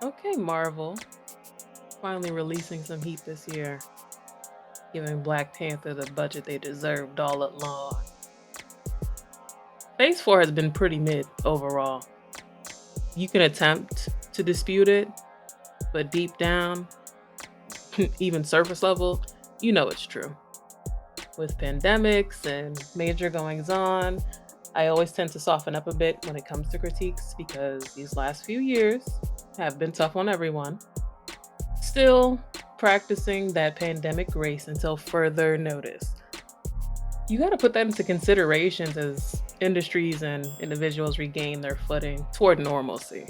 Okay, Marvel. Finally releasing some heat this year, giving Black Panther the budget they deserved all along. Phase 4 has been pretty mid overall. You can attempt to dispute it, but deep down, even surface level, you know it's true. With pandemics and major goings on, I always tend to soften up a bit when it comes to critiques because these last few years have been tough on everyone. Still practicing that pandemic grace until further notice. You got to put that into considerations as industries and individuals regain their footing toward normalcy.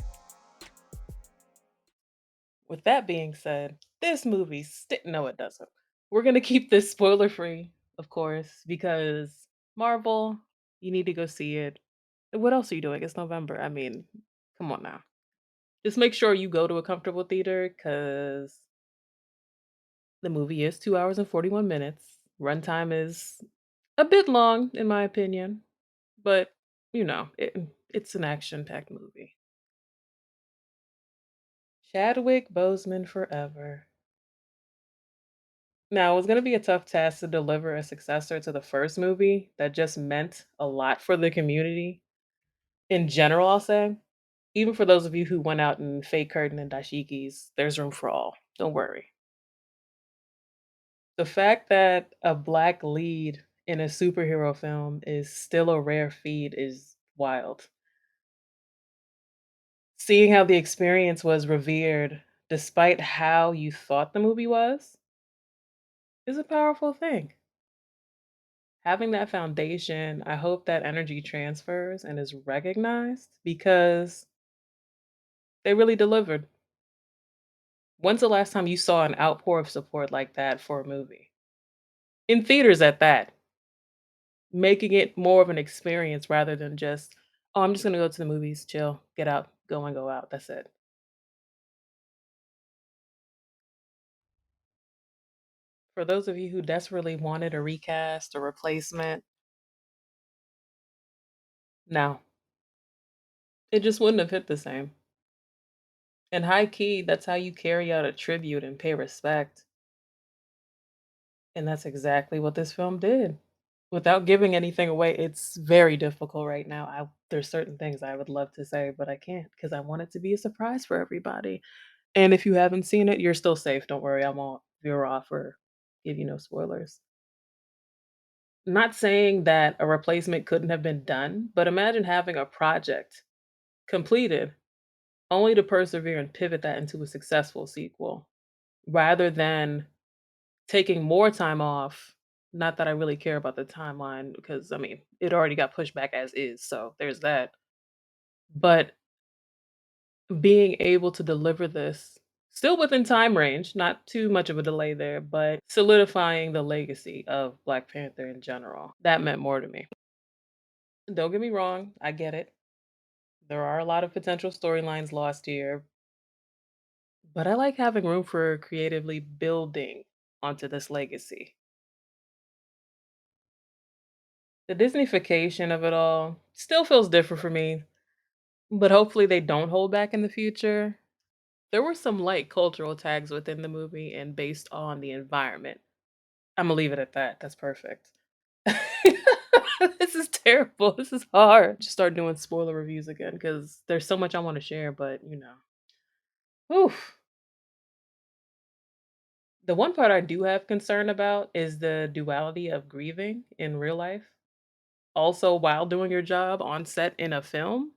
With that being said, this movie, no, it doesn't. We're going to keep this spoiler free, of course, because Marvel, you need to go see it. What else are you doing? It's November. I mean, come on now. Just make sure you go to a comfortable theater because the movie is 2 hours and 41 minutes. Runtime is a bit long, in my opinion, but it's an action packed movie. Chadwick Boseman forever. Now, it was going to be a tough task to deliver a successor to the first movie that just meant a lot for the community. In general, I'll say. Even for those of you who went out in fake curtain and dashikis, there's room for all. Don't worry. The fact that a black lead in a superhero film is still a rare feat is wild. Seeing how the experience was revered despite how you thought the movie was is a powerful thing. Having that foundation, I hope that energy transfers and is recognized because they really delivered. When's the last time you saw an outpour of support like that for a movie? In theaters at that, making it more of an experience rather than just, oh, I'm just gonna go to the movies, chill, get out, go and go out. That's it. For those of you who desperately wanted a recast or replacement, no, it just wouldn't have hit the same. And high key, that's how you carry out a tribute and pay respect. And that's exactly what this film did. Without giving anything away, it's very difficult right now. There's certain things I would love to say, but I can't because I want it to be a surprise for everybody. And if you haven't seen it, you're still safe. Don't worry, I won't veer off or give you no spoilers. Not saying that a replacement couldn't have been done, but imagine having a project completed only to persevere and pivot that into a successful sequel rather than taking more time off. Not that I really care about the timeline because, I mean, it already got pushed back as is, so there's that. But being able to deliver this still within time range, not too much of a delay there, but solidifying the legacy of Black Panther in general, that meant more to me. Don't get me wrong, I get it. There are a lot of potential storylines lost here, but I like having room for creatively building onto this legacy. The Disneyfication of it all still feels different for me, but hopefully they don't hold back in the future. There were some light cultural tags within the movie and based on the environment. Imma leave it at that. That's perfect. This is terrible. This is hard. Just start doing spoiler reviews again because there's so much I wanna share, but, Oof. The one part I do have concern about is the duality of grieving in real life. Also, while doing your job on set in a film,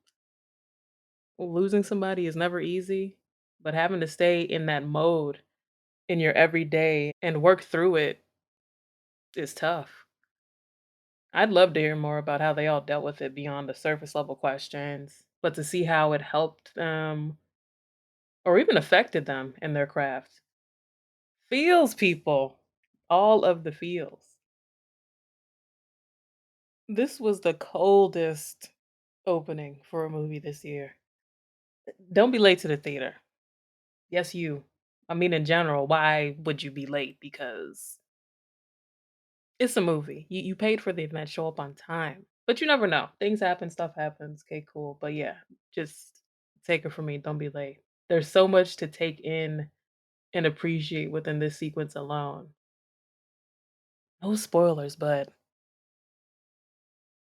losing somebody is never easy, but having to stay in that mode in your everyday and work through it is tough. I'd love to hear more about how they all dealt with it beyond the surface level questions, but to see how it helped them or even affected them in their craft. Feels, people. All of the feels. This was the coldest opening for a movie this year. Don't be late to the theater. Yes, you. I mean, in general, why would you be late? Because it's a movie. You paid for the event, show up on time. But you never know. Things happen, stuff happens. Okay, cool. But yeah, just take it from me. Don't be late. There's so much to take in and appreciate within this sequence alone. No spoilers, but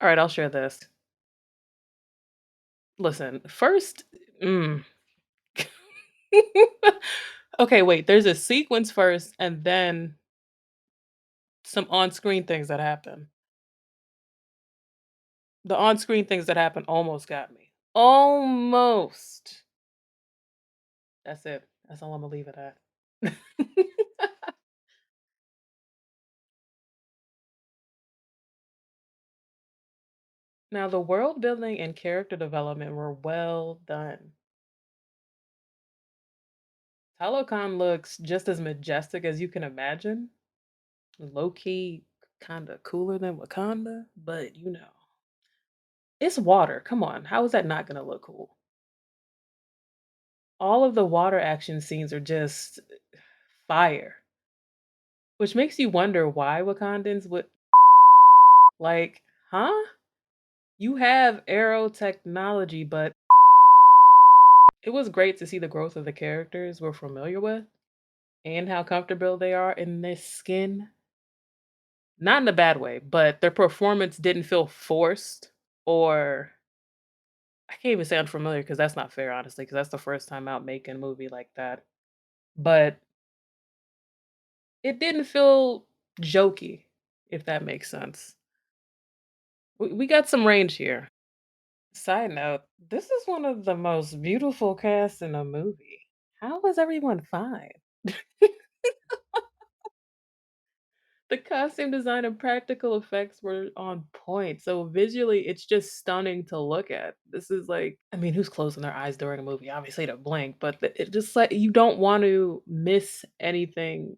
all right, I'll share this. Listen, first, mm. Okay, wait, there's a sequence first and then some on-screen things that happen. The on-screen things that happen almost got me. Almost. That's it. That's all Imma leave it at. Now, the world building and character development were well done. Talokan looks just as majestic as you can imagine. Low key, kinda cooler than Wakanda, but it's water. Come on, how is that not gonna look cool? All of the water action scenes are just fire, which makes you wonder why Wakandans would like, huh? You have aero technology, but it was great to see the growth of the characters we're familiar with and how comfortable they are in this skin. Not in a bad way, but their performance didn't feel forced or I can't even say unfamiliar because that's not fair, honestly, because that's the first time out making a movie like that. But it didn't feel jokey, if that makes sense. We got some range here. Side note, this is one of the most beautiful casts in a movie. How is everyone fine? The costume design and practical effects were on point. So visually, it's just stunning to look at. This is like, I mean, who's closing their eyes during a movie? Obviously, to blink, but it just like you don't want to miss anything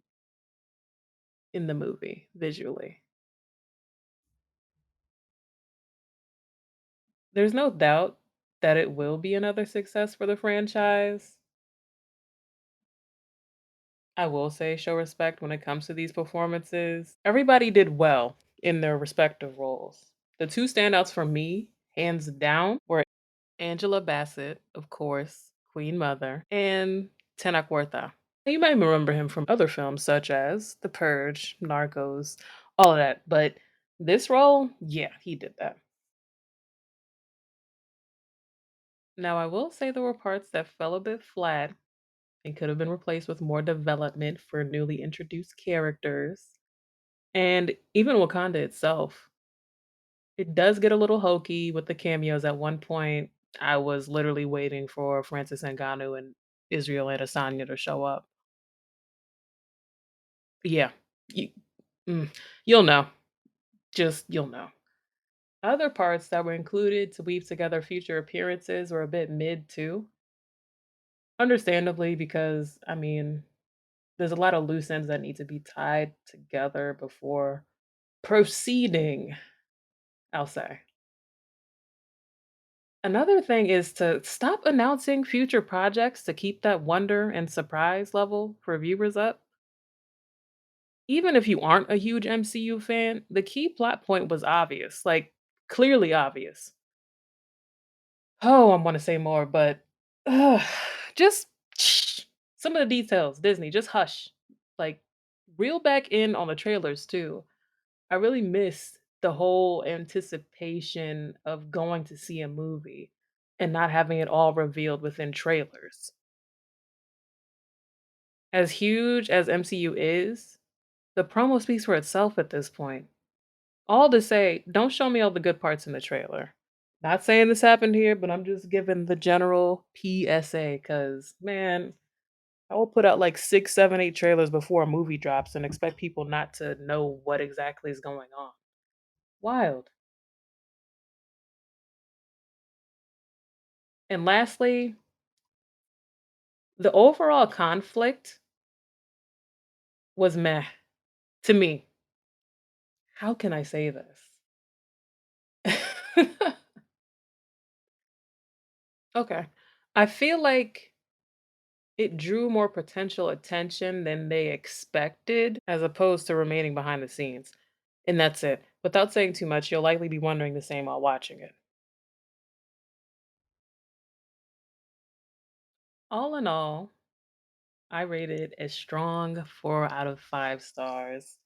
in the movie visually. There's no doubt that it will be another success for the franchise. I will say show respect when it comes to these performances. Everybody did well in their respective roles. The two standouts for me, hands down, were Angela Bassett, of course, Queen Mother, and Tenak Huerta. You might remember him from other films such as The Purge, Narcos, all of that. But this role, yeah, he did that. Now, I will say there were parts that fell a bit flat and could have been replaced with more development for newly introduced characters. And even Wakanda itself, it does get a little hokey with the cameos. At one point, I was literally waiting for Francis Ngannou and Israel Adesanya to show up. Yeah, you, mm, you'll know. Just you'll know. Other parts that were included to weave together future appearances were a bit mid too. Understandably, because I mean, there's a lot of loose ends that need to be tied together before proceeding, I'll say. Another thing is to stop announcing future projects to keep that wonder and surprise level for viewers up. Even if you aren't a huge MCU fan, the key plot point was obvious, like clearly obvious. Oh, I want to say more, but ugh, just shh. Some of the details, Disney, just hush. Like, reel back in on the trailers too. I really missed the whole anticipation of going to see a movie and not having it all revealed within trailers. As huge as MCU is, the promo speaks for itself at this point. All to say, don't show me all the good parts in the trailer. Not saying this happened here, but I'm just giving the general PSA because, man, I will put out like six, seven, eight trailers before a movie drops and expect people not to know what exactly is going on. Wild. And lastly, the overall conflict was meh to me. How can I say this? Okay. I feel like it drew more potential attention than they expected, as opposed to remaining behind the scenes. And that's it. Without saying too much, you'll likely be wondering the same while watching it. All in all, I rated it a strong 4 out of 5 stars.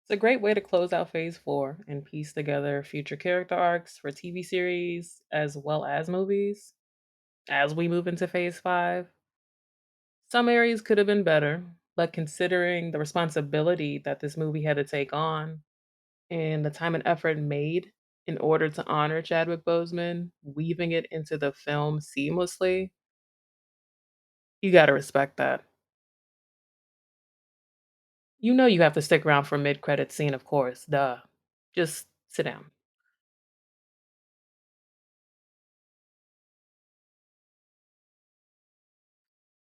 It's a great way to close out phase 4 and piece together future character arcs for TV series as well as movies. As we move into phase 5, some areas could have been better, but considering the responsibility that this movie had to take on and the time and effort made in order to honor Chadwick Boseman, weaving it into the film seamlessly, you gotta respect that. You know you have to stick around for mid-credit scene, of course, duh. Just sit down.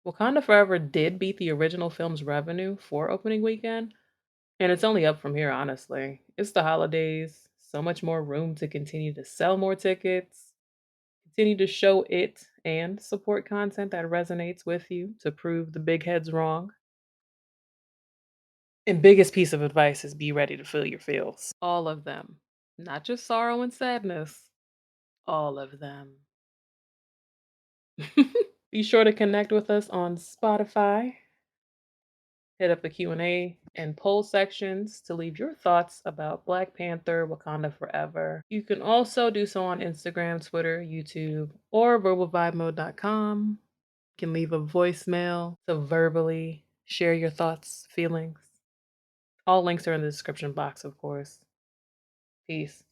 Wakanda Forever did beat the original film's revenue for opening weekend, and it's only up from here, honestly. It's the holidays, so much more room to continue to sell more tickets, continue to show it, and support content that resonates with you to prove the big heads wrong. And biggest piece of advice is be ready to feel your feels. All of them. Not just sorrow and sadness. All of them. Be sure to connect with us on Spotify. Hit up the Q&A and poll sections to leave your thoughts about Black Panther Wakanda Forever. You can also do so on Instagram, Twitter, YouTube, or verbalvibemode.com. You can leave a voicemail to verbally share your thoughts, feelings. All links are in the description box, of course. Peace.